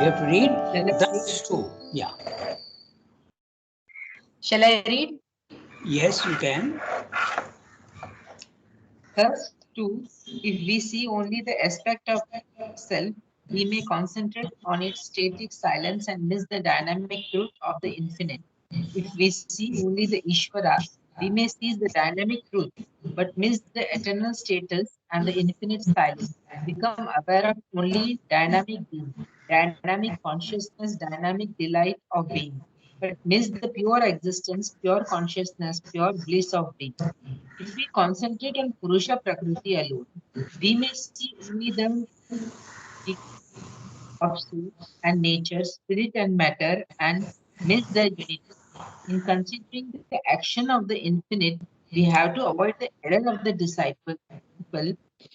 You have to read thus too. Yeah. Shall I read? Yes, you can. Thus, too, if we see only the aspect of self, we may concentrate on its static silence and miss the dynamic truth of the infinite. If we see only the Ishvara, we may seize the dynamic truth, but miss the eternal status and the infinite silence. Become aware of only dynamic being, dynamic consciousness, dynamic delight of being, but miss the pure existence, pure consciousness, pure bliss of being. If we concentrate on Purusha Prakriti alone, we may see only the of soul and nature, spirit and matter, and miss the unity. In considering the action of the infinite, we have to avoid the error of the disciple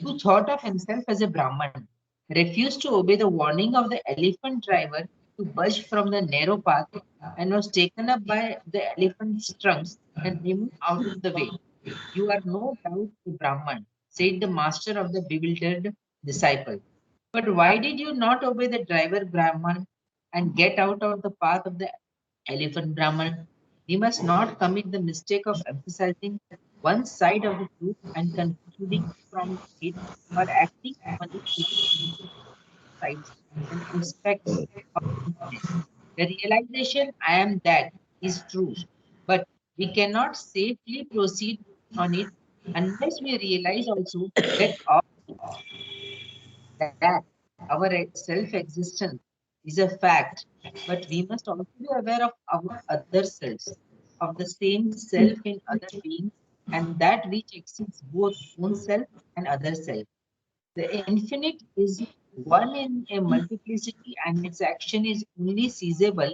who thought of himself as a Brahman, refused to obey the warning of the elephant driver to budge from the narrow path, and was taken up by the elephant's trunk and removed out of the way. You are no doubt a Brahman, said the master of the bewildered disciple. But why did you not obey the driver Brahman and get out of the path of the elephant Brahman? We must not commit the mistake of emphasizing one side of the truth and concluding from it or acting on it without considering sides and aspects of infinite. The realization I am that is true, but we cannot safely proceed on it unless we realize also that that our self-existence is a fact, but we must also be aware of our other selves, of the same self in other beings, and that which exceeds both own self and other self. The infinite is one in a multiplicity, and its action is only seizable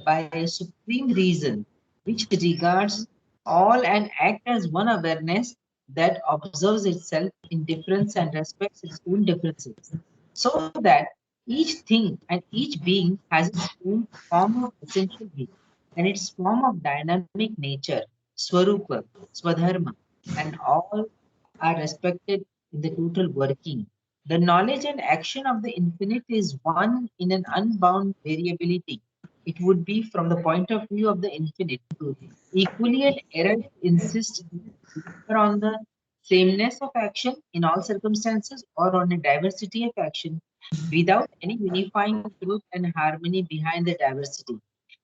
by a supreme reason, which regards all and acts as one awareness that observes itself in difference and respects its own differences, so that each thing and each being has its own form of essential being and its form of dynamic nature, swarupa, swadharma, and all are respected in the total working. The knowledge and action of the infinite is one in an unbound variability. It would be, from the point of view of the infinite truth, equally an error to insist either on the sameness of action in all circumstances or on a diversity of action without any unifying truth and harmony behind the diversity.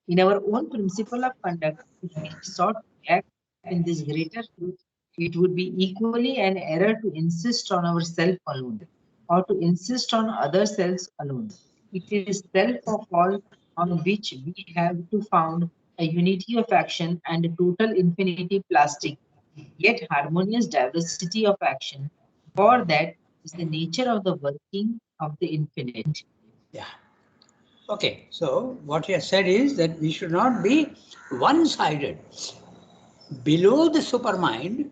In our own principle of conduct, if we sought to act in this greater truth, it would be equally an error to insist on ourself alone or to insist on other selves alone. It is self of all on which we have to found a unity of action and a total infinity plastic, yet harmonious diversity of action. For that is the nature of the working of the infinite. Yeah. Okay. So what you have said is that we should not be one-sided. Below the supermind,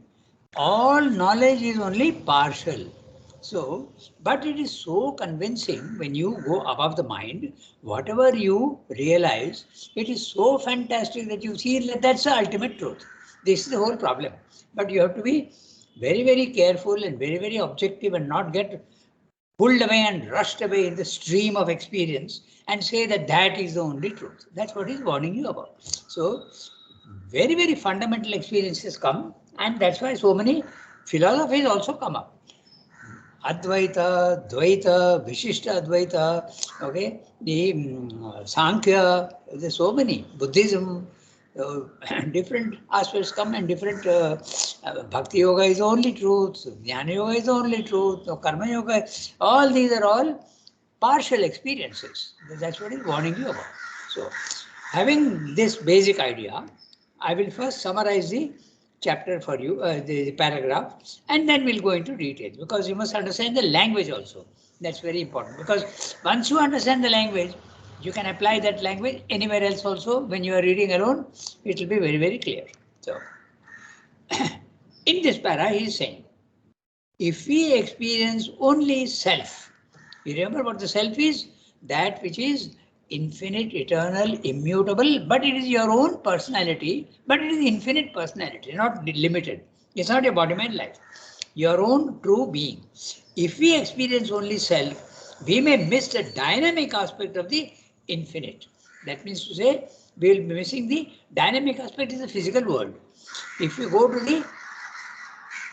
all knowledge is only partial. So, but it is so convincing when you go above the mind, whatever you realize, it is so fantastic that you see that that's the ultimate truth. This is the whole problem. But you have to be very, very careful and very, very objective and not get pulled away and rushed away in the stream of experience and say that that is the only truth. That's what he's warning you about. So, very, very fundamental experiences come, and that's why so many philosophies also come up. Advaita, Dvaita, Vishishta Advaita, okay, the Sankhya, there's so many, Buddhism, different aspects come and different Bhakti Yoga is the only truth, Jnana Yoga is the only truth, Karma Yoga, all these are all partial experiences. That's what he's warning you about. So, having this basic idea, I will first summarize the chapter for you, the paragraph, and then we'll go into details because you must understand the language also. That's very important because once you understand the language, you can apply that language anywhere else also. When you are reading alone, it will be very, very clear. So, in this para, he is saying, if we experience only self, you remember what the self is? That which is infinite, eternal, immutable, but it is your own personality, but it is infinite personality, not limited. It's not your body, mind, life. Your own true being. If we experience only self, we may miss the dynamic aspect of the infinite. That means to say, we will be missing the dynamic aspect in the physical world. If you go to the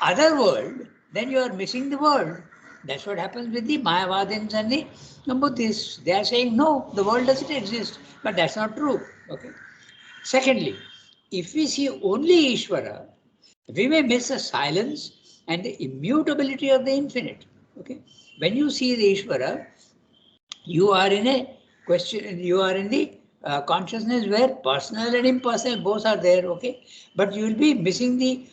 other world, then you are missing the world. That's what happens with the Mayavadins and the Buddhists. They are saying, no, the world doesn't exist. But that's not true. Okay. Secondly, if we see only Ishvara, we may miss the silence and the immutability of the infinite. Okay. When you see the Ishvara, you are in a question, you are in the consciousness where personal and impersonal both are there. Okay. But you will be missing the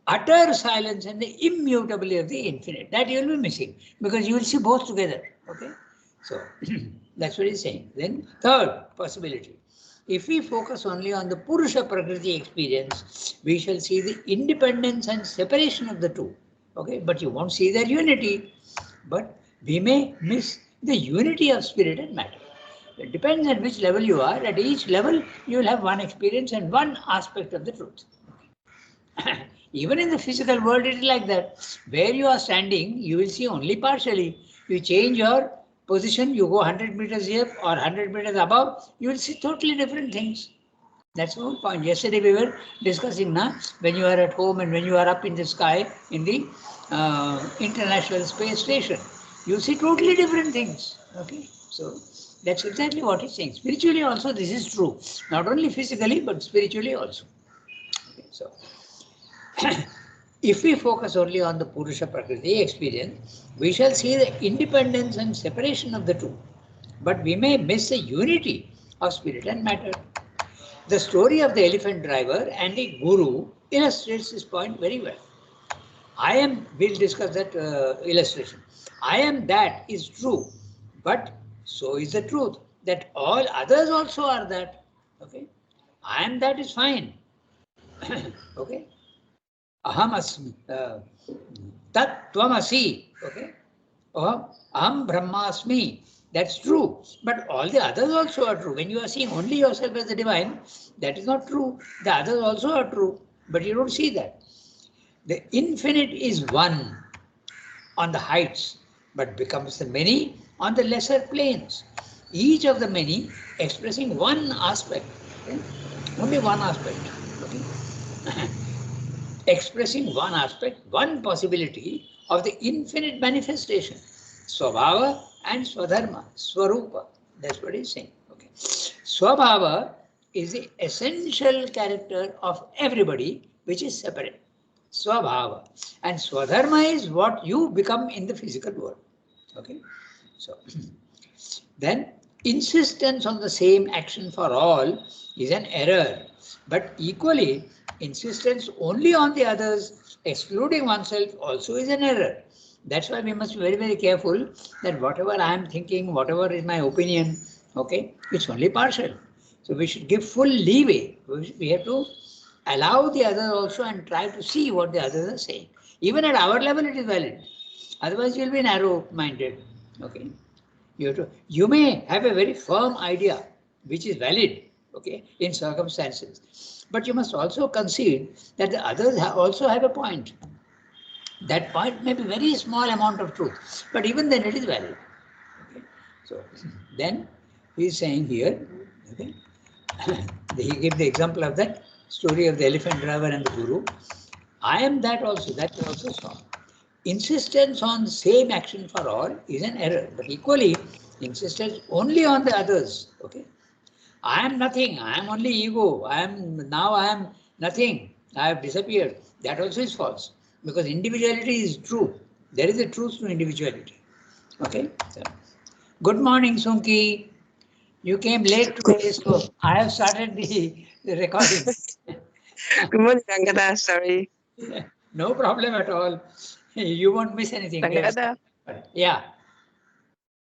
utter silence and the immutability of the infinite. That you will be missing because you will see both together. Okay. So that's what he's saying. Then third possibility. If we focus only on the Purusha Prakriti experience, we shall see the independence and separation of the two. Okay, but you won't see their unity. But we may miss the unity of spirit and matter. It depends at which level you are. At each level, you will have one experience and one aspect of the truth. Even in the physical world, it is like that. Where you are standing, you will see only partially. You change your position, you go 100 meters here or 100 meters above, you will see totally different things. That's the whole point. Yesterday we were discussing when you are at home and when you are up in the sky in the International Space Station, you see totally different things. Okay, so that's exactly what he's saying. Spiritually also this is true. Not only physically but spiritually also. Okay, so if we focus only on the Purusha Prakriti experience, we shall see the independence and separation of the two. But we may miss the unity of spirit and matter. The story of the elephant driver and the guru illustrates this point very well. We'll discuss that illustration. I am that is true, but so is the truth that all others also are that. Okay. I am that is fine. Okay. Aham asmi, tat tvamasi, okay? Aham brahmasmi, that's true. But all the others also are true. When you are seeing only yourself as the divine, that is not true. The others also are true, but you don't see that. The infinite is one on the heights, but becomes the many on the lesser planes. Each of the many expressing one aspect, okay? Only one aspect. Okay? Expressing one aspect, one possibility of the infinite manifestation, Swabhava and Swadharma, Swarupa. That's what he's saying. Okay. Swabhava is the essential character of everybody, which is separate. Swabhava. And Swadharma is what you become in the physical world. Okay. So then insistence on the same action for all is an error, but equally insistence only on the others, excluding oneself, also is an error. That's why we must be very, very careful that whatever I am thinking, whatever is my opinion, okay, it's only partial. So we should give full leeway. We have to allow the others also and try to see what the others are saying. Even at our level, it is valid. Otherwise, you'll be narrow-minded. Okay. You may have a very firm idea, which is valid, okay, in circumstances. But you must also concede that the others also have a point. That point may be very small amount of truth, but even then it is valid. Okay. So then he is saying here, okay, he gave the example of that story of the elephant driver and the guru. I am that also, that is also strong. Insistence on same action for all is an error, but equally insistence only on the others. Okay, I am nothing. I am only ego. I am nothing. I have disappeared. That also is false because individuality is true. There is a truth to individuality. Okay. So, good morning, Sunki. You came late today, so I have started the recording. Good morning, Rangada. Sorry. No problem at all. You won't miss anything. Rangada, Yeah.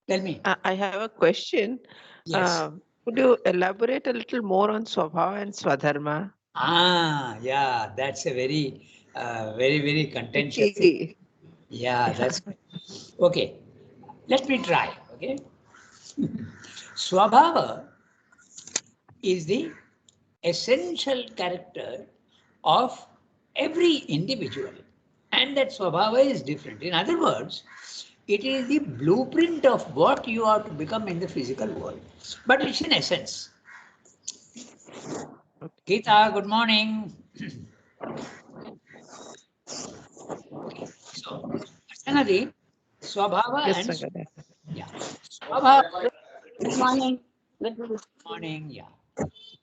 Tell me. I have a question. Yes. Could you elaborate a little more on Swabhava and Swadharma? Yeah, that's a very, very contentious thing. Yeah, that's okay. Let me try. Okay. Swabhava is the essential character of every individual, and that Swabhava is different. In other words, It is the blueprint of what you are to become in the physical world. But it's in essence. Geeta, good morning. So, Sanadi, Swabhava Yes, and Rangana. yeah, Swabhava. Good morning. Good morning. Yeah.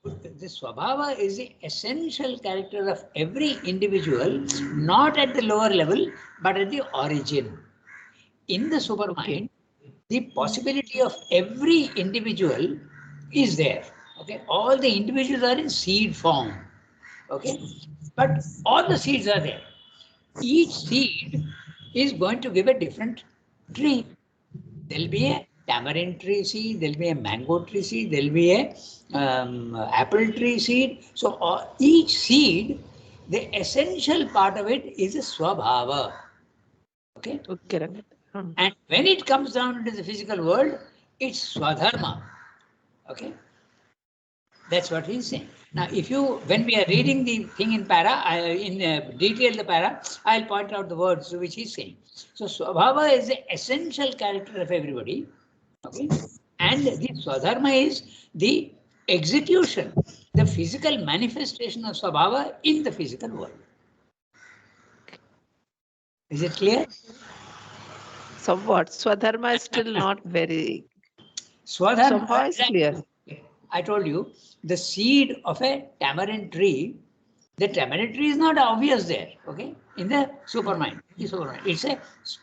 The Swabhava is the essential character of every individual, not at the lower level, but at the origin. In the supermind, the possibility of every individual is there. Okay, all the individuals are in seed form. Okay, but all the seeds are there. Each seed is going to give a different tree. There'll be a tamarind tree seed, there'll be a mango tree seed, there'll be a apple tree seed. So each seed, the essential part of it is a swabhava. Okay. Okay, Rangana. And when it comes down into the physical world, it's swadharma. Okay. That's what he's saying. Now, when we are reading the thing in detail the para, I'll point out the words which he's saying. So, Swabhava is the essential character of everybody. Okay. And the Swadharma is the execution, the physical manifestation of Swabhava in the physical world. Is it clear? Somewhat. Swadharma is still not very. Swadharma. Swabhava is clear. I told you, the seed of a tamarind tree, the tamarind tree is not obvious there, okay? In the supermind, it's a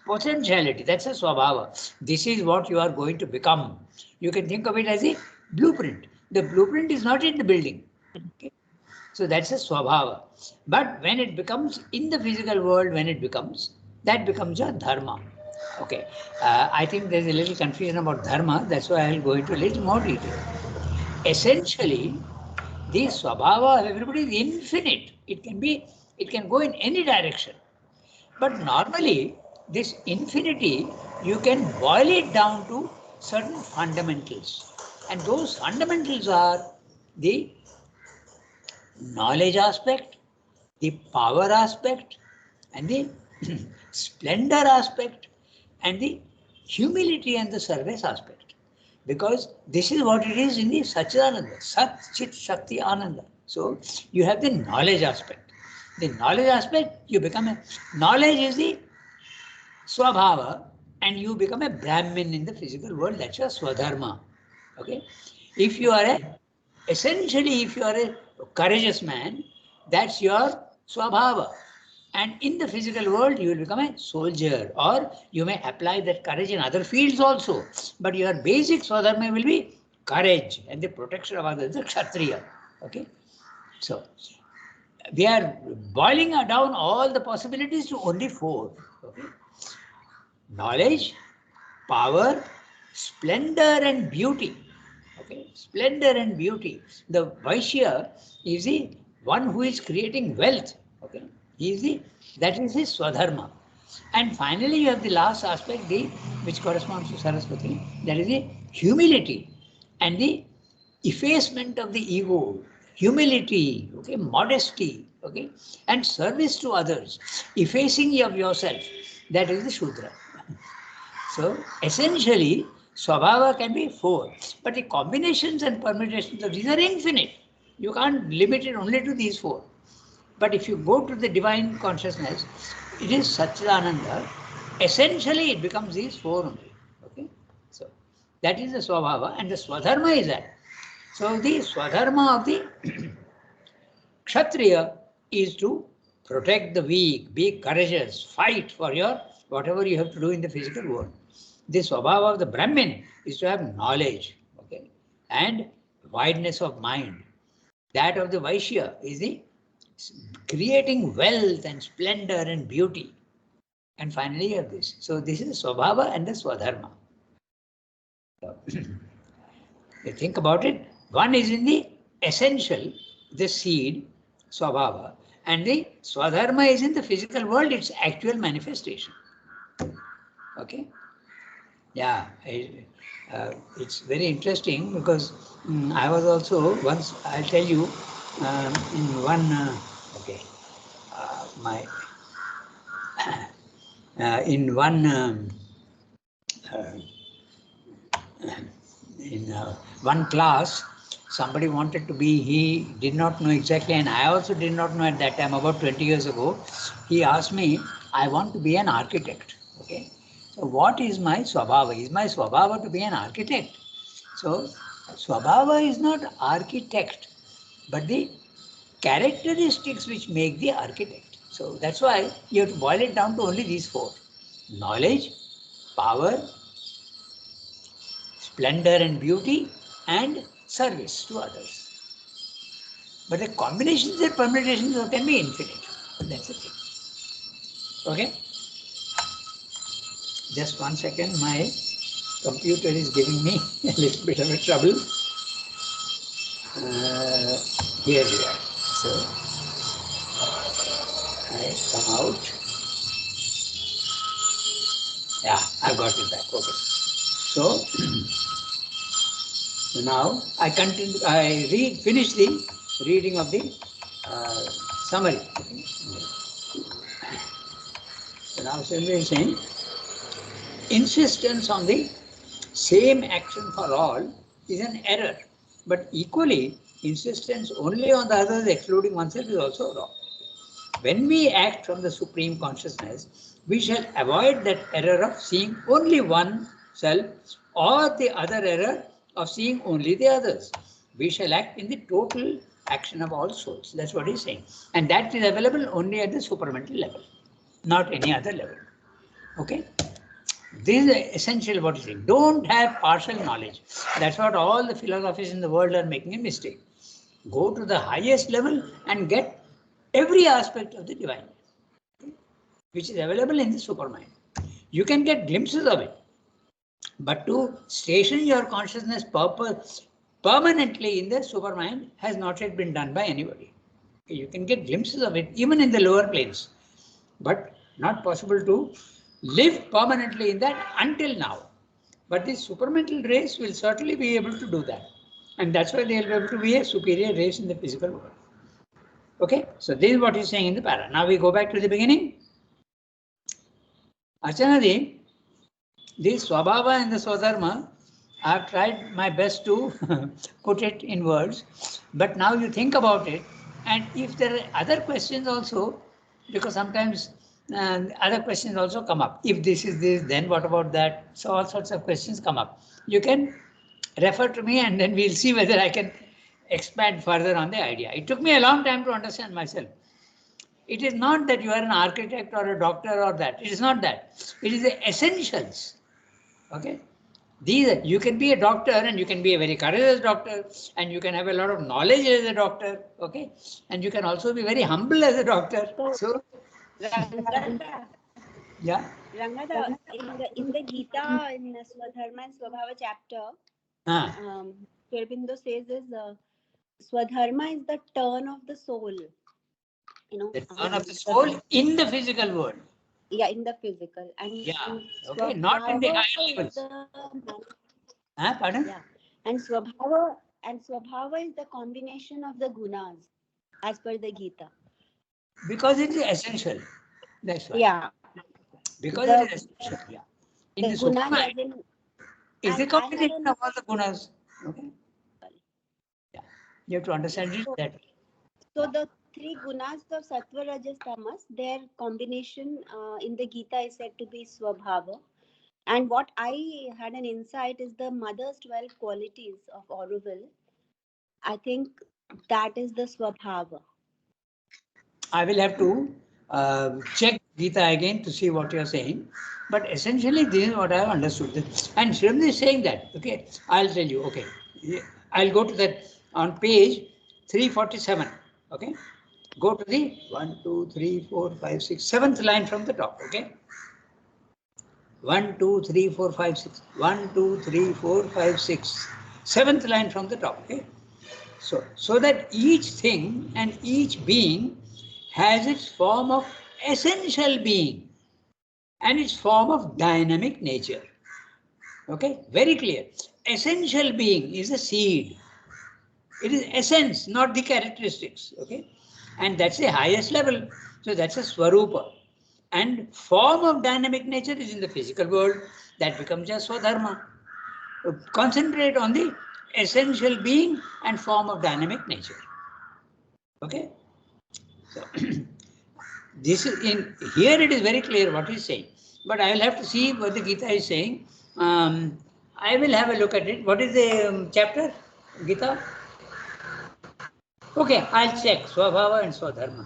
potentiality, that's a swabhava. This is what you are going to become. You can think of it as a blueprint. The blueprint is not in the building, okay? So that's a swabhava. But when it becomes in the physical world, that becomes a dharma. Okay, I think there's a little confusion about dharma, that's why I'll go into a little more detail. Essentially, the swabhava of everybody is infinite. It can go in any direction. But normally, this infinity, you can boil it down to certain fundamentals. And those fundamentals are the knowledge aspect, the power aspect, and the splendor aspect, and the humility and the service aspect. Because this is what it is in the Satchidananda, Sat Chit Shakti Ananda. So you have the knowledge aspect. The knowledge aspect, knowledge is the Swabhava, and you become a Brahmin in the physical world. That's your Swadharma. Okay. If you are a courageous man, that's your Swabhava. And in the physical world, you will become a soldier, or you may apply that courage in other fields also. But your basic Swadharma will be courage and the protection of others, the Kshatriya. Okay. So we are boiling down all the possibilities to only 4. Okay. Knowledge, power, splendor, and beauty. Okay. Splendor and beauty. The Vaishya is the one who is creating wealth. Okay. That is his Swadharma. And finally, you have the last aspect, which corresponds to Saraswati, that is the humility and the effacement of the ego, humility, okay, modesty, okay, and service to others, effacing of yourself, that is the Shudra. So essentially, Swabhava can be 4, but the combinations and permutations of these are infinite. You can't limit it only to these 4. But if you go to the divine consciousness, it is Satchidananda. Essentially, it becomes these 4 only. Okay, so that is the Swabhava, and the Swadharma is that. So the Swadharma of the Kshatriya is to protect the weak, be courageous, fight for your whatever you have to do in the physical world. The Swabhava of the Brahmin is to have knowledge, okay, and wideness of mind. That of the Vaishya is the creating wealth and splendor and beauty. And finally, you have this. So this is the Swabhava and the Swadharma. So, you think about it. One is in the essential, the seed, Swabhava, and the Swadharma is in the physical world, its actual manifestation. Okay? Yeah, it's very interesting because I was also once, I'll tell you, in one, in one in one class, somebody wanted to be, he did not know exactly, and I also did not know at that time, about 20 years ago. He asked me, I want to be an architect. Okay. So what is my swabhava? Is my swabhava to be an architect? So swabhava is not architect, but the characteristics which make the architect. So that's why you have to boil it down to only these four: knowledge, power, splendor and beauty, and service to others. But the combinations and permutations can be infinite. That's the thing. Okay? Just 1 second, my computer is giving me a little bit of a trouble. Here we are. So I come out. Yeah, I got it back. Okay. So now I continue. I finish the reading of the summary. So now Sundar is saying, insistence on the same action for all is an error, but equally insistence only on the others excluding oneself is also wrong. When we act from the supreme consciousness, we shall avoid that error of seeing only one self or the other error of seeing only the others. We shall act in the total action of all souls. That's what he's saying. And that is available only at the supramental level, not any other level. Okay? This is essential what he's saying. Don't have partial knowledge. That's what all the philosophies in the world are making a mistake. Go to the highest level and get every aspect of the divine, which is available in the supermind. You can get glimpses of it, but to station your consciousness permanently in the supermind has not yet been done by anybody. You can get glimpses of it even in the lower planes, but not possible to live permanently in that until now. But the supramental race will certainly be able to do that. And that's why they'll be able to be a superior race in the physical world. Okay, so this is what he's saying in the para. Now we go back to the beginning. Archanadi, the Swabhava and the Swadharma, I have tried my best to put it in words, but now you think about it, and if there are other questions also, because sometimes other questions also come up. If this is this, then what about that? So all sorts of questions come up. You can refer to me and then we'll see whether I can expand further on the idea. It took me a long time to understand myself. It is not that you are an architect or a doctor or that. It is not that. It is the essentials. Okay? These, you can be a doctor and you can be a very courageous doctor and you can have a lot of knowledge as a doctor. Okay? And you can also be very humble as a doctor. So, Rangada, yeah. Rangada, in the Gita, in Swadharma and Swabhava chapter, Sri Aurobindo says is Swadharma is the turn of the soul. You know, The turn of the soul in the physical world. Yeah, in the physical. And yeah, okay, not in the higher levels. Pardon? Yeah, and Swabhava is the combination of the gunas, as per the Gita. Because it is essential. That's why. Yeah. Because it is essential. Yeah. In the gunas is the combination of all the gunas. Okay. Yeah. You have to understand it that. So the three gunas of Sattva, Rajas, Tamas, their combination in the Gita is said to be Swabhava. And what I had an insight is the mother's 12 qualities of Auroville. I think that is the Swabhava. I will have to check Gita again to see what you are saying. But essentially, this is what I have understood. And Sri Aurobindo is saying that. Okay, I'll tell you. Okay, I'll go to that on page 347. Okay, go to the 1, 2, 3, 4, 5, 6, 7th line from the top. Okay, 1, 2, 3, 4, 5, 6. 1, 2, 3, 4, 5, 6. 7th line from the top. Okay, so that each thing and each being has its form of essential being and its form of dynamic nature. Okay, very clear. Essential being is a seed. It is essence, not the characteristics. Okay, and that's the highest level. So that's a Swarupa. and form of dynamic nature is in the physical world. That becomes a Swadharma. Concentrate on the essential being and form of dynamic nature. Okay. So this is in here. It is very clear what he's saying, but I will have to see what the Gita is saying. I will have a look at it. What is the chapter, Gita? Okay, I'll check Swabhava and Swadharma.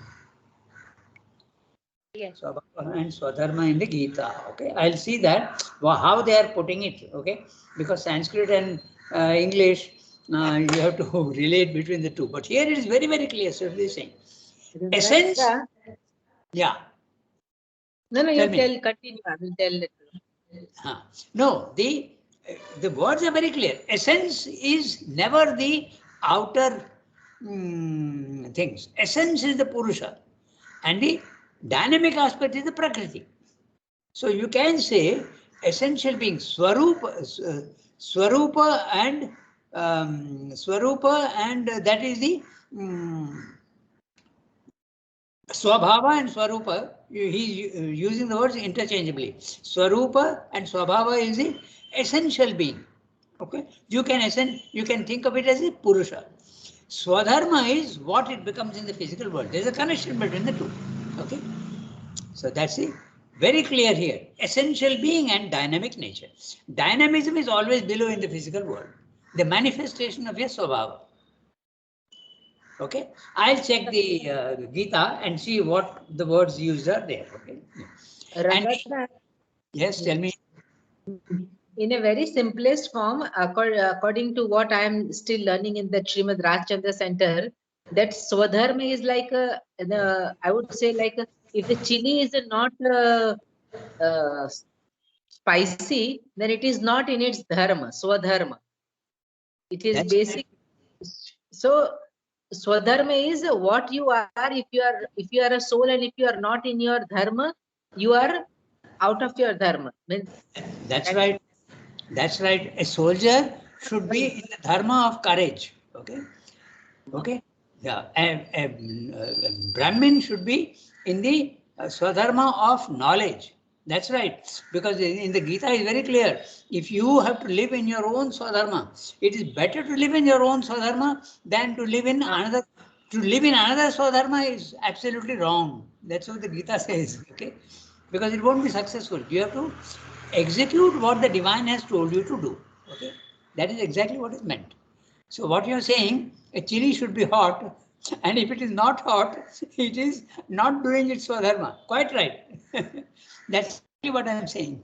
Yes. Swabhava and Swadharma in the Gita. Okay, I'll see that how they are putting it. Okay, because Sanskrit and English, you have to relate between the two. But here it is very, very clear. So they're saying essence. Yeah. No, Tell you me. continue. I will tell it. No, the words are very clear. Essence is never the outer things. Essence is the Purusha, and the dynamic aspect is the Prakriti. So you can say essential being Swarupa, Swarupa and Swarupa, and that is the Swabhava and Swarupa. He's using the words interchangeably. Swarupa and Swabhava is the essential being. Okay, you can think of it as a Purusha. Swadharma is what it becomes in the physical world. There is a connection between the two. Okay, so that's it. Very clear here. Essential being and dynamic nature. Dynamism is always below in the physical world. The manifestation of your Swabhava. Okay, I'll check the Gita and see what the words used are there. Okay. And, yes, tell me. In a very simplest form, according to what I am still learning in the Srimad Rajchandra Center, that Swadharma is like I would say if the chili is not spicy, then it is not in its dharma, Swadharma. It is That's basic. So Swadharma is what you are. If you are a soul and if you are not in your dharma, you are out of your dharma. That's right. That's right. A soldier should be in the dharma of courage. Okay. Okay. Yeah. A Brahmin should be in the swadharma of knowledge. That's right. Because in the Gita is very clear. If you have to live in your own swadharma, it is better to live in your own swadharma than to live in another. To live in another swadharma is absolutely wrong. That's what the Gita says. Okay. Because it won't be successful. You have to execute what the divine has told you to do. Okay. That is exactly what is meant. So what you're saying, a chili should be hot, and if it is not hot, it is not doing its swadharma. Quite right. That's what I'm saying.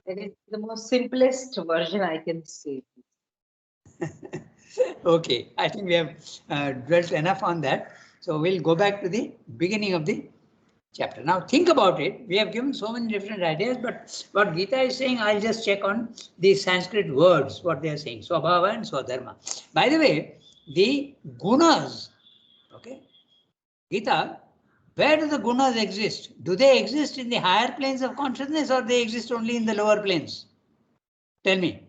That is the most simplest version I can say. Okay, I think we have dwelt enough on that. So we'll go back to the beginning of the chapter. Now think about it. We have given so many different ideas, but what Gita is saying, I'll just check on the Sanskrit words, what they are saying, Swabhava and Swadharma. By the way, the gunas, okay, Gita, where do the gunas exist? Do they exist in the higher planes of consciousness or they exist only in the lower planes? Tell me.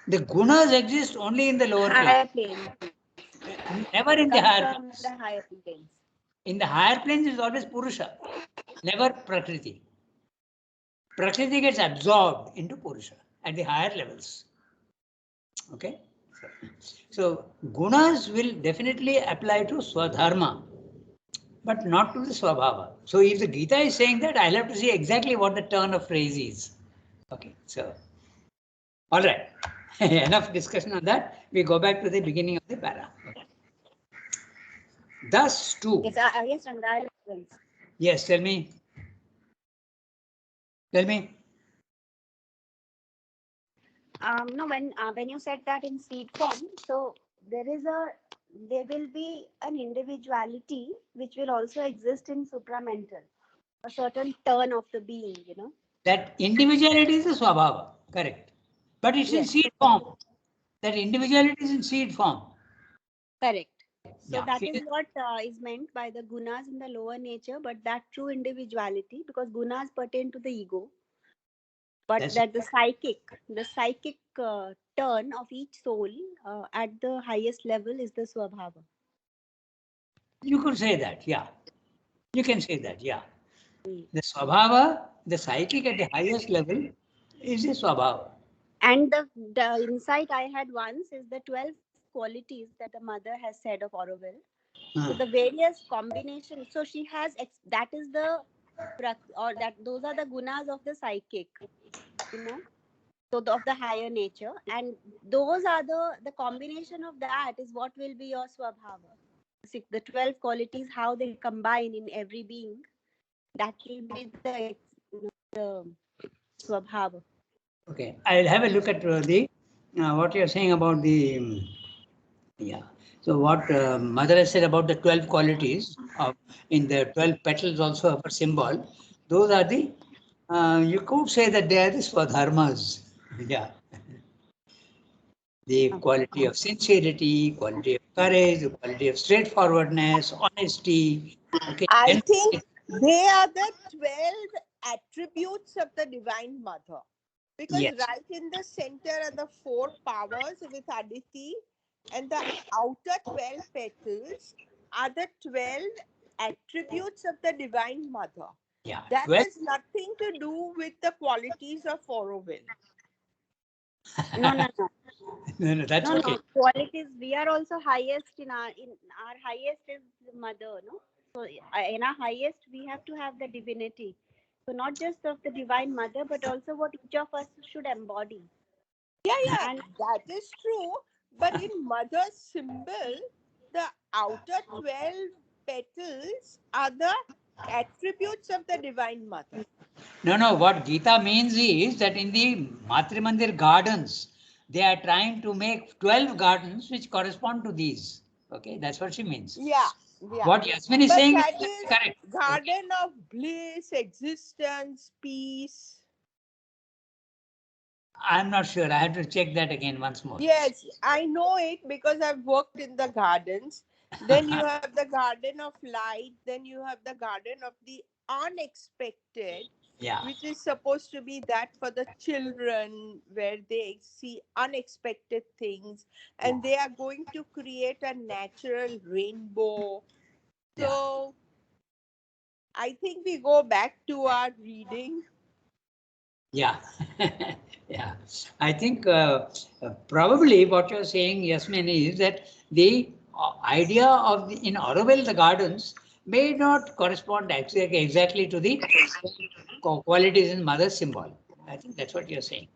The gunas exist only in the lower Higher planes. plane. Never in the Comes higher from planes. the higher planes. In the higher planes is always Purusha, never Prakriti. Prakriti gets absorbed into Purusha at the higher levels. Okay. So gunas will definitely apply to Swadharma, but not to the Swabhava. So if the Gita is saying that, I'll have to see exactly what the turn of phrase is. Okay, so all right. Enough discussion on that. We go back to the beginning of the para. Okay. Thus too. Yes, Ranga. Yes, tell me. Tell me. No, when you said that in seed form, so there will be an individuality which will also exist in supramental, a certain turn of the being, That individuality is the Swabhava, correct. But it's in Yes. seed form. That individuality is in seed form. Correct. So Yeah. that is what is meant by the gunas in the lower nature, but that true individuality, because gunas pertain to the ego, but That's that the psychic turn of each soul at the highest level is the swabhava. You could say that, yeah. You can say that, yeah. Mm. The Swabhava, the psychic at the highest level is a Swabhava. And the insight I had once is the 12 qualities that the mother has said of Auroville. So the various combinations. So she has that is the or that those are the gunas of the psychic, you know. So of the higher nature, and those are the combination of that is what will be your swabhava. The 12 qualities, how they combine in every being, that will be the swabhava. Okay, I'll have a look at the what you're saying about the yeah. So what Mother has said about the 12 qualities of in the 12 petals also of a symbol, those are the you could say that they are the swadharmas. Yeah, the quality of sincerity, quality of courage, the quality of straightforwardness, honesty. Okay, I then think they are the 12 attributes of the Divine Mother. Because yes, right in the center are the 4 powers with Aditi, and the outer 12 petals are the 12 attributes of the Divine Mother. yeah, That 12. has nothing to do with the qualities of Auroville. No, no, no. No, that's No, okay. no. Qualities. We are also highest in our highest is mother. No. So in our highest, we have to have the divinity. So not just of the divine mother, but also what each of us should embody. Yeah, And that is true. But in Mother's symbol, the outer 12 petals are the attributes of the Divine Mother. No. What Gita means is that in the Matrimandir gardens, they are trying to make 12 gardens which correspond to these. Okay, that's what she means. Yeah. What Yasmin is But saying that is is correct. Okay. garden of bliss, existence, peace. I'm not sure. I have to check that again once more. Yes, I know it because I've worked in the gardens. Then you have the garden of light. Then you have the garden of the unexpected, Yeah. which is supposed to be that for the children where they see unexpected things and they are going to create a natural rainbow. Yeah. So I think we go back to our reading. Yeah. Yeah. I think probably what you're saying, Yasmin, is that the idea of in Auroville, the gardens may not correspond exactly to the qualities in mother's symbol. I think that's what you're saying.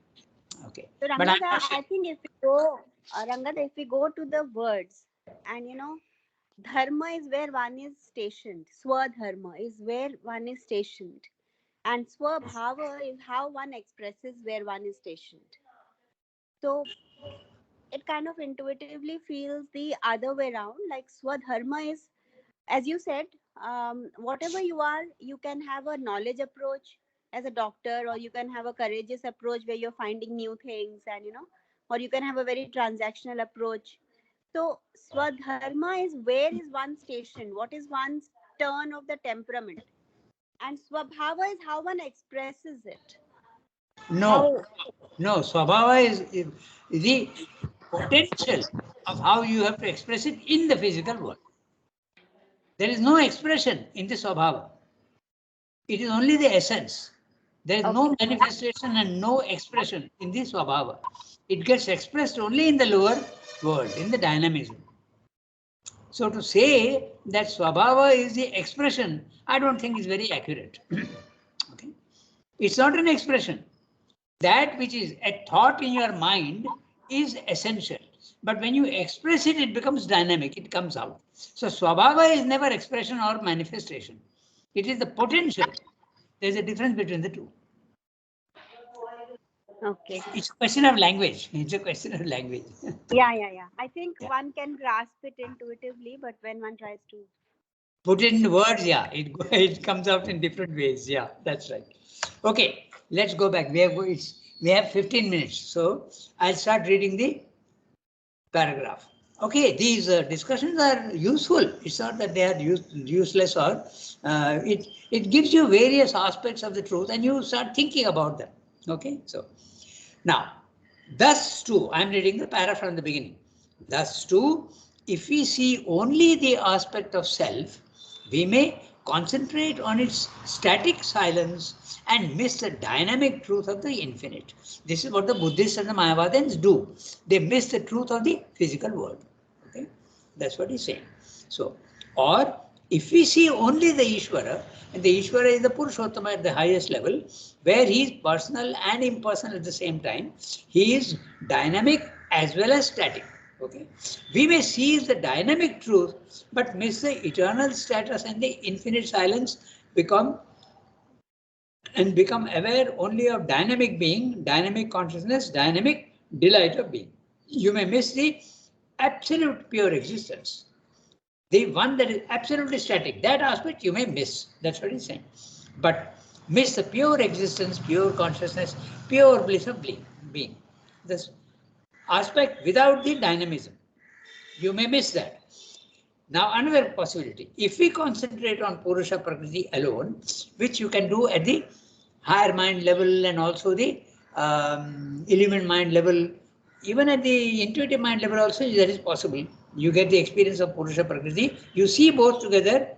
Okay. so But I'm Rangada, not sure. I think if we go, Rangada, if we go to the words, and dharma is where one is stationed. Swadharma is where one is stationed. And swabhava is how one expresses where one is stationed. So it kind of intuitively feels the other way around. Like swadharma is, as you said, whatever you are, you can have a knowledge approach as a doctor, or you can have a courageous approach where you're finding new things, and or you can have a very transactional approach. So swadharma is where is one stationed, what is one's turn of the temperament, and swabhava is how one expresses it. No. No. Swabhava is the potential of how you have to express it in the physical world. There is no expression in the Swabhava. It is only the essence. There is no manifestation and no expression in the Swabhava. It gets expressed only in the lower world, in the dynamism. So to say that Swabhava is the expression, I don't think is very accurate. Okay. It's not an expression. That which is a thought in your mind is essential. But when you express it, it becomes dynamic, it comes out. So Swabhava is never expression or manifestation. It is the potential. There's a difference between the two. Okay. It's a question of language. It's a question of language. Yeah. I think Yeah. one can grasp it intuitively, but when one tries to. Put it in words, yeah, it comes out in different ways. Yeah, that's right. Okay, let's go back. We have 15 minutes, so I'll start reading the paragraph. Okay, these discussions are useful. It's not that they are useless, or it gives you various aspects of the truth, and you start thinking about them. Okay, so now, thus too, I'm reading the paragraph from the beginning. Thus too, if we see only the aspect of self, we may concentrate on its static silence and miss the dynamic truth of the infinite. This is what the Buddhists and the Mayavadins do. They miss the truth of the physical world. Okay, that's what he's saying. So, or if we see only the Ishvara, and the Ishvara is the Purushottama at the highest level, where he is personal and impersonal at the same time, he is dynamic as well as static. Okay, we may seize the dynamic truth, but miss the eternal status and the infinite silence, become aware only of dynamic being, dynamic consciousness, dynamic delight of being. You may miss the absolute pure existence, the one that is absolutely static. That aspect you may miss. That's what he's saying. But miss the pure existence, pure consciousness, pure bliss of being. This aspect without the dynamism. You may miss that. Now, another possibility. If we concentrate on Purusha Prakriti alone, which you can do at the higher mind level and also the illumined mind level, even at the intuitive mind level also, that is possible. You get the experience of Purusha Prakriti. You see both together,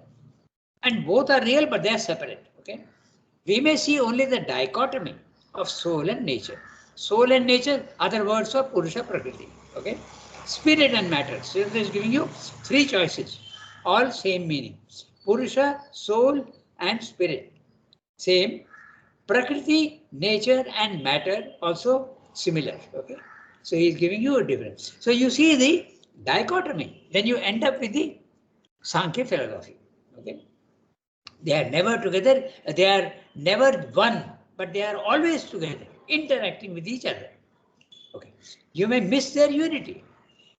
and both are real, but they are separate. Okay, we may see only the dichotomy of soul and nature. Soul and nature, other words for Purusha Prakriti. Okay, spirit and matter. So it is giving you three choices, all same meaning. Purusha, soul, and spirit. Same. Prakriti, nature, and matter also similar. Okay, so he is giving you a difference. So you see the dichotomy, then you end up with the Sankhya philosophy. Okay, they are never together, they are never one, but they are always together, interacting with each other. Okay, you may miss their unity.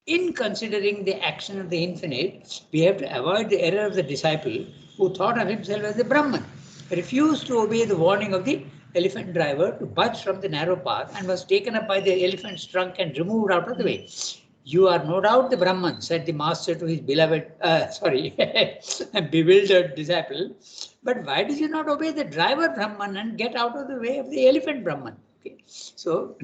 In considering the action of the infinite, we have to avoid the error of the disciple who thought of himself as the Brahman, refused to obey the warning of the elephant driver to budge from the narrow path, and was taken up by the elephant's trunk and removed out of the way. You are no doubt the Brahman, said the master to his bewildered disciple. But why did you not obey the driver Brahman and get out of the way of the elephant Brahman? Okay. So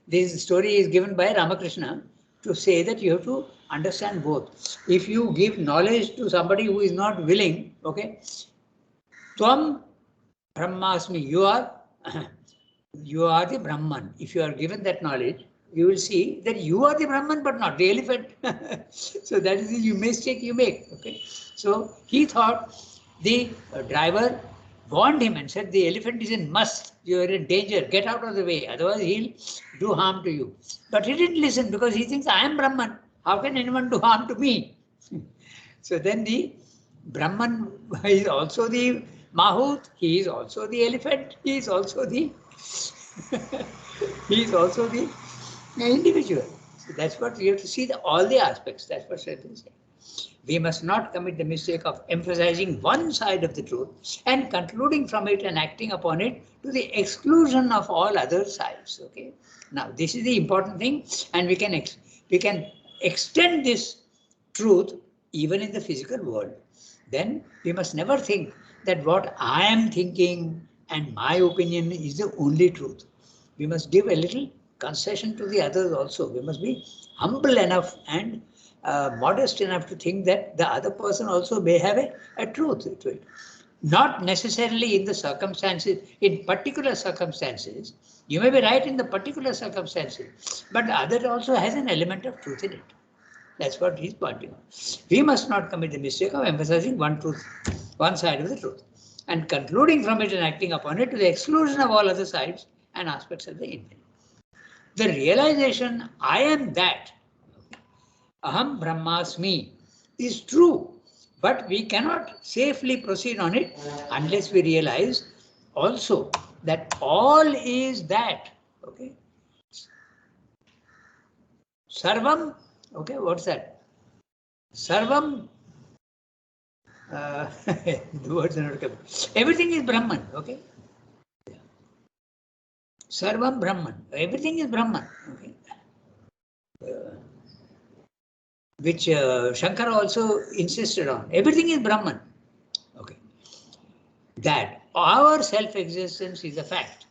this story is given by Ramakrishna to say that you have to understand both. If you give knowledge to somebody who is not willing, okay, Tvam Brahmasmi, you are the Brahman. If you are given that knowledge, you will see that you are the Brahman, but not the elephant. So that is the mistake you make. Okay. So he thought the driver warned him and said, the elephant is in must. You are in danger. Get out of the way. Otherwise, he'll do harm to you. But he didn't listen because he thinks, I am Brahman. How can anyone do harm to me? So then the Brahman is also the Mahut. He is also the elephant. He is also the individual. So that's what we have to see, all the aspects. That's what Shraddha is saying. We must not commit the mistake of emphasizing one side of the truth and concluding from it and acting upon it to the exclusion of all other sides. Okay. Now this is the important thing, and we can extend this truth even in the physical world. Then we must never think that what I am thinking and my opinion is the only truth. We must give a little concession to the others also. We must be humble enough and modest enough to think that the other person also may have a truth to it. Not necessarily in the circumstances, in particular circumstances. You may be right in the particular circumstances, but the other also has an element of truth in it. That's what he's pointing out. We must not commit the mistake of emphasizing one side of the truth, and concluding from it and acting upon it to the exclusion of all other sides and aspects of the infinite. The realization, I am that, Aham Brahmasmi, is true, but we cannot safely proceed on it unless we realize also that all is that. Okay. Sarvam, okay, what's that? Sarvam, the words are not coming. Everything is Brahman, okay? Sarvam Brahman, everything is Brahman, okay? Which Shankara also insisted on. Everything is Brahman, okay? That our self-existence is a fact,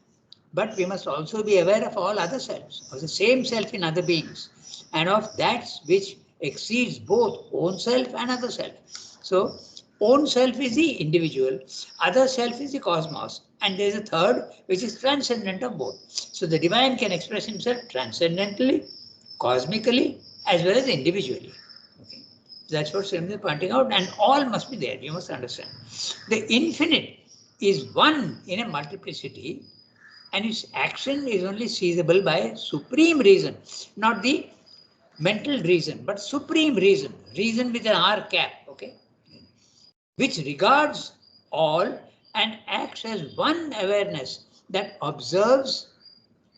but we must also be aware of all other selves, of the same self in other beings, and of that which exceeds both own self and other self. So own self is the individual, other self is the cosmos, and there is a third which is transcendent of both. So the divine can express himself transcendentally, cosmically, as well as individually. Okay. That's what Srimati is pointing out, and all must be there. You must understand. The infinite is one in a multiplicity, and its action is only seizable by supreme reason, not the mental reason, but supreme reason, reason with an R cap, okay, which regards all and acts as one awareness that observes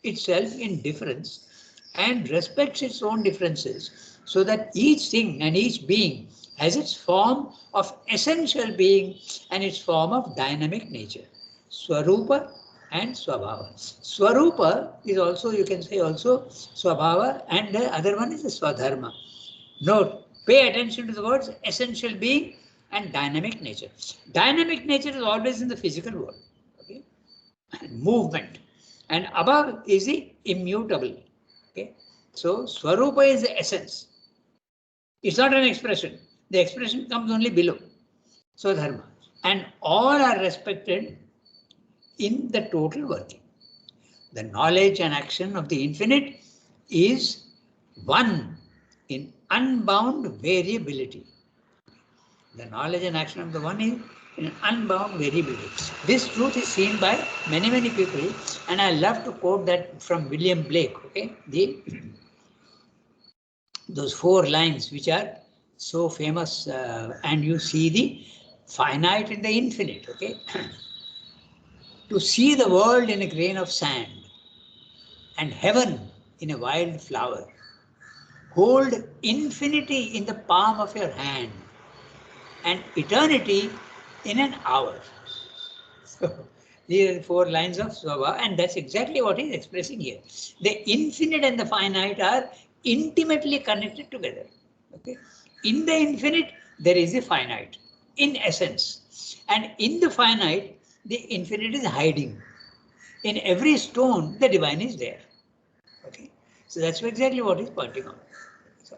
itself in difference and respects its own differences, so that each thing and each being has its form of essential being and its form of dynamic nature, Swarupa and Swabhava. Swarupa is also, you can say also Swabhava, and the other one is the Swadharma. Note, pay attention to the words essential being and dynamic nature. Dynamic nature is always in the physical world, okay? Movement. And above is the immutable. Okay? So Swarupa is the essence. It's not an expression. The expression comes only below. So Dharma. And all are respected in the total working. The knowledge and action of the infinite is one in unbound variability. The knowledge and action of the one is in unbound variability. This truth is seen by many, many people, and I love to quote that from William Blake, okay? Those 4 lines which are so famous, and you see the finite in the infinite, okay? To see the world in a grain of sand and heaven in a wild flower, hold infinity in the palm of your hand and eternity in an hour. So these are the 4 lines of Swabha, and that's exactly what he's expressing here. The infinite and the finite are intimately connected together. Okay? In the infinite, there is a finite, in essence. And in the finite, the infinite is hiding. In every stone, the divine is there. Okay? So that's exactly what he's pointing out. So,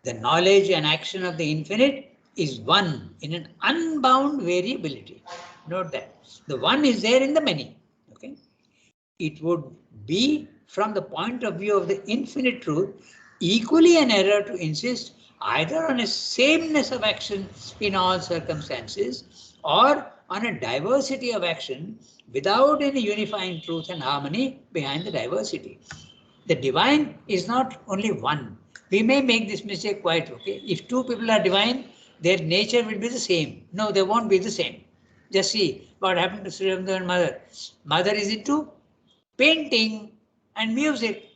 the knowledge and action of the infinite is one in an unbound variability. Note that. The one is there in the many. Okay? It would be, from the point of view of the infinite truth, equally an error to insist either on a sameness of action in all circumstances or on a diversity of action without any unifying truth and harmony behind the diversity. The divine is not only one. We may make this mistake quite, okay? If 2 people are divine, their nature will be the same. No, they won't be the same. Just see what happened to Sri Aurobindo and Mother. Mother is into painting and music,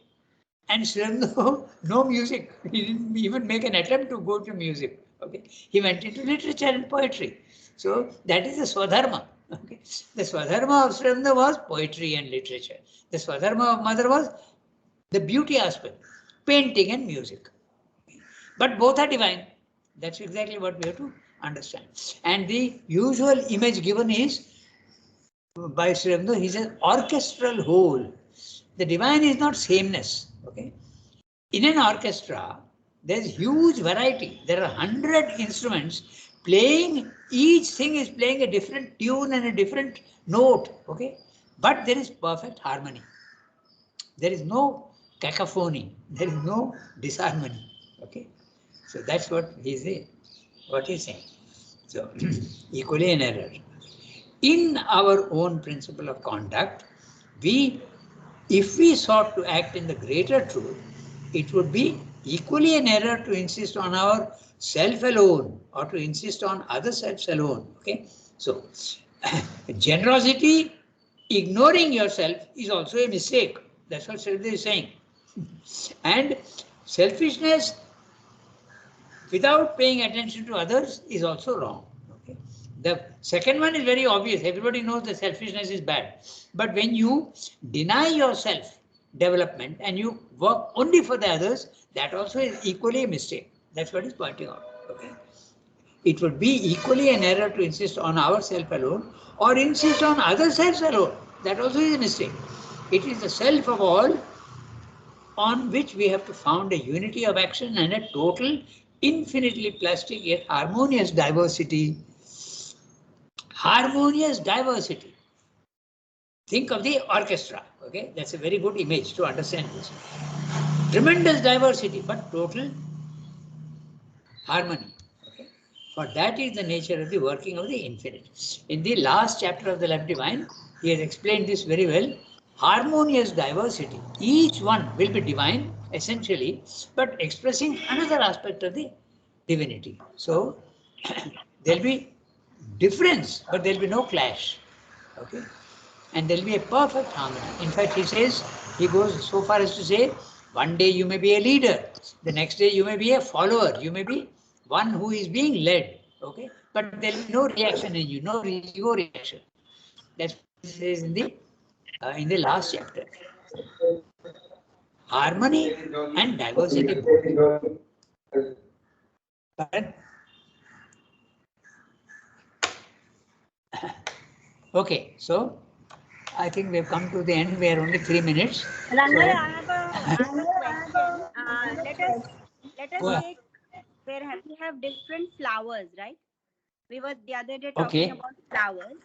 and Sri Aurobindo, no music. He didn't even make an attempt to go to music. Okay, he went into literature and poetry. So that is the Swadharma. Okay, the Swadharma of Sri Aurobindo was poetry and literature. The Swadharma of Mother was the beauty aspect, painting and music. But both are divine. That's exactly what we have to understand. And the usual image given is by Sri Aurobindo, he says orchestral whole. The divine is not sameness. Okay. In an orchestra, there's huge variety. There are 100 instruments playing. Each thing is playing a different tune and a different note. Okay. But there is perfect harmony. There is no cacophony. There is no disharmony. Okay. So that's what he's saying. So equally an error. In our own principle of conduct, if we sought to act in the greater truth, it would be equally an error to insist on our self alone or to insist on other selves alone. Okay. So generosity, ignoring yourself, is also a mistake. That's what Srimati is saying. And selfishness without paying attention to others is also wrong. Okay. The second one is very obvious. Everybody knows that selfishness is bad. But when you deny yourself development and you work only for the others, that also is equally a mistake. That's what he's pointing out. Okay. It would be equally an error to insist on ourself alone or insist on other selves alone. That also is a mistake. It is the self of all on which we have to found a unity of action and a total, infinitely plastic yet harmonious diversity. Harmonious diversity. Think of the orchestra, okay? That's a very good image to understand this. Tremendous diversity, but total harmony. Okay? For that is the nature of the working of the infinite. In the last chapter of the Life Divine, he has explained this very well. Harmonious diversity. Each one will be divine, essentially, but expressing another aspect of the divinity. So there'll be difference, but there'll be no clash. Okay? And there'll be a perfect harmony. In fact, he goes so far as to say, one day you may be a leader, the next day you may be a follower, you may be one who is being led, okay? But there'll be no reaction in you, no ego reaction. That's what it says in the last chapter. Harmony and diversity. Okay, so I think we've come to the end. We are only 3 minutes. Rangan, I have a question. Let us take where we have different flowers, right? We were the other day talking about flowers.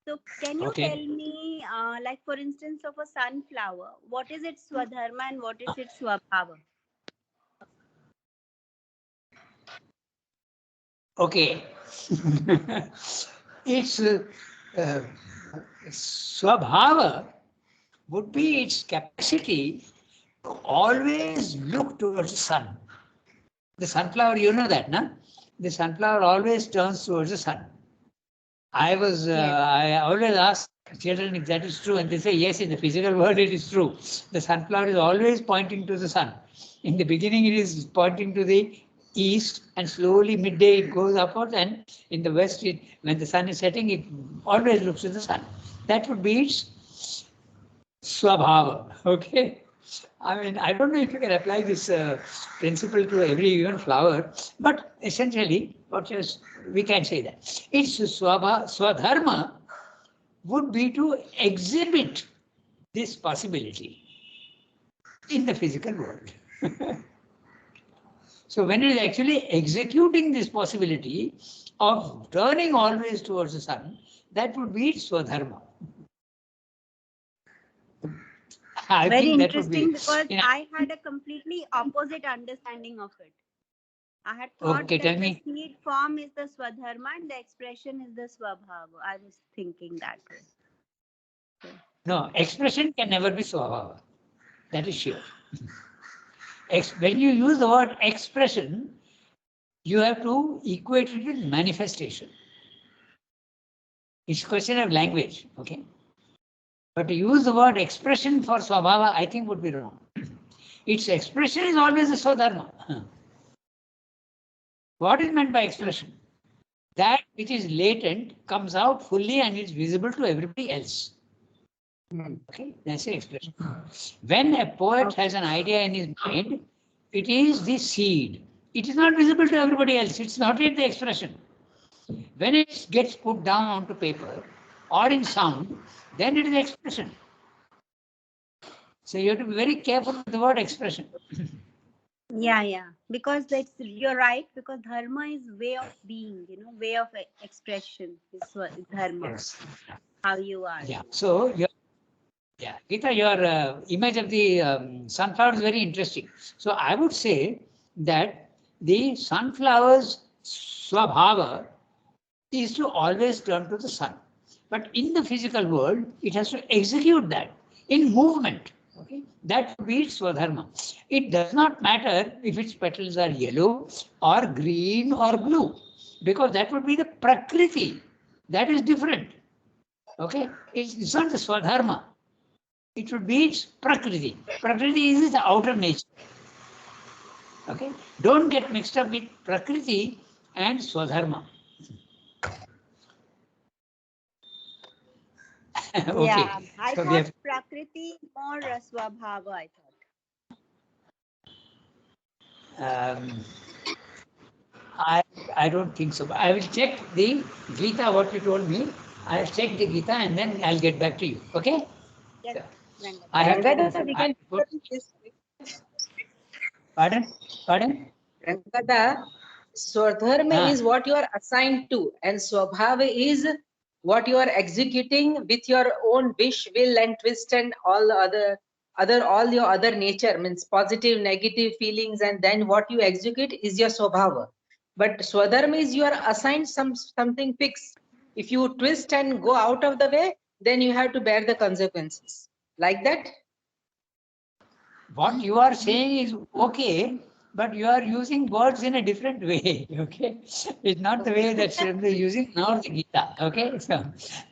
So can you tell me, like for instance of a sunflower, what is its Swadharma and what is its Swabhava? Okay. Its Swabhava would be its capacity to always look towards the sun. The sunflower, you know that, no? The sunflower always turns towards the sun. I always ask children if that is true, and they say, yes, in the physical world it is true. The sunflower is always pointing to the sun. In the beginning, it is pointing to the east, and slowly midday it goes upwards, and in the west, when the sun is setting, it always looks to the sun. That would be its Swabhava, okay? I mean, I don't know if you can apply this principle to every even flower, but essentially, we can say that. Its Swadharma would be to exhibit this possibility in the physical world. So when it is actually executing this possibility of turning always towards the sun, that would be its Swadharma. Very interesting, because I had a completely opposite understanding of it. I had thought that the seed form is the Swadharma and the expression is the Swabhava. I was thinking that way. No, expression can never be Swabhava. That is sure. When you use the word expression, you have to equate it with manifestation. It's a question of language, okay? But to use the word expression for Swabhava, I think would be wrong. Its expression is always a Swadharma. What is meant by expression? That which is latent comes out fully and is visible to everybody else. Okay, that's the expression. When a poet has an idea in his mind, it is the seed. It is not visible to everybody else. It's not yet the expression. When it gets put down onto paper or in sound, then it is expression. So you have to be very careful with the word expression. Yeah. Because you're right, because dharma is way of being, way of expression is dharma. Yes. How you are. Yeah. So, Geeta, your image of the sunflower is very interesting. So I would say that the sunflower's Swabhava is to always turn to the sun. But in the physical world, it has to execute that in movement. Okay, that would be its Swadharma. It does not matter if its petals are yellow or green or blue, because that would be the Prakriti. That is different. Okay, it's not the Swadharma. It would be its Prakriti. Prakriti is the outer nature. Okay, don't get mixed up with Prakriti and Swadharma. Okay. Yeah, I thought Prakriti more Swabhava, I thought. I don't think so. I will check the Gita, what you told me. I'll check the Gita and then I'll get back to you. Okay? Yes. I have to, Pardon? Pardon? Rankata, Swadharma Ah. is what you are assigned to, and Swabhava is what you are executing with your own wish, will, and twist, and all the all your other nature, means positive, negative feelings, and then what you execute is your Swabhava. But Swadharma is you are assigned something fixed. If you twist and go out of the way, then you have to bear the consequences. Like that? What you are saying is okay, but you are using words in a different way. Okay, it's not the way that Sri is using nor the Gita. Okay, so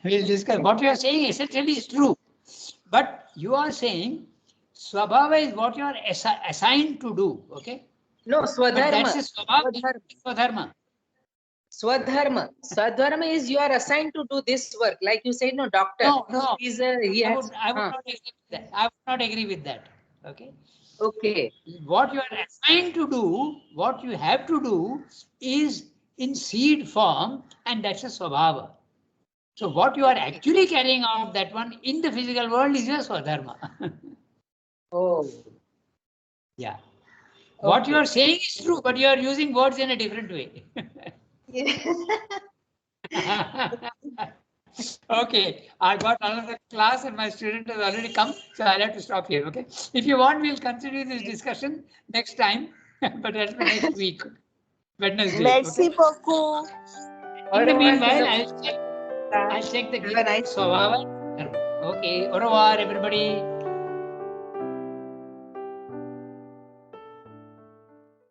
we'll discuss. What you are saying essentially is true, but you are saying Swabhava is what you are assigned to do. Okay, No, but that's Swadharma. a Swabhava, Swadharma. Swadharma. Swadharma. Swadharma is you are assigned to do this work. Like you said, no, doctor. No, He's he has. I would not agree with that. I would not agree with that. Okay. Okay. What you are assigned to do, what you have to do is in seed form, and that's a swabhava. So what you are actually carrying out, that one in the physical world, is your swadharma. Oh. Yeah. What you Okay. are saying is true, but you are using words in a different way. Okay, I got another class and my student has already come, so I'll have to stop here. Okay. If you want, we'll continue this discussion next time, but that'll be next week, Wednesday. Merci Okay. beaucoup. In the Au revoir, meanwhile, Sudha. I'll check the Have a nice Swabhava. Okay. Au revoir, everybody.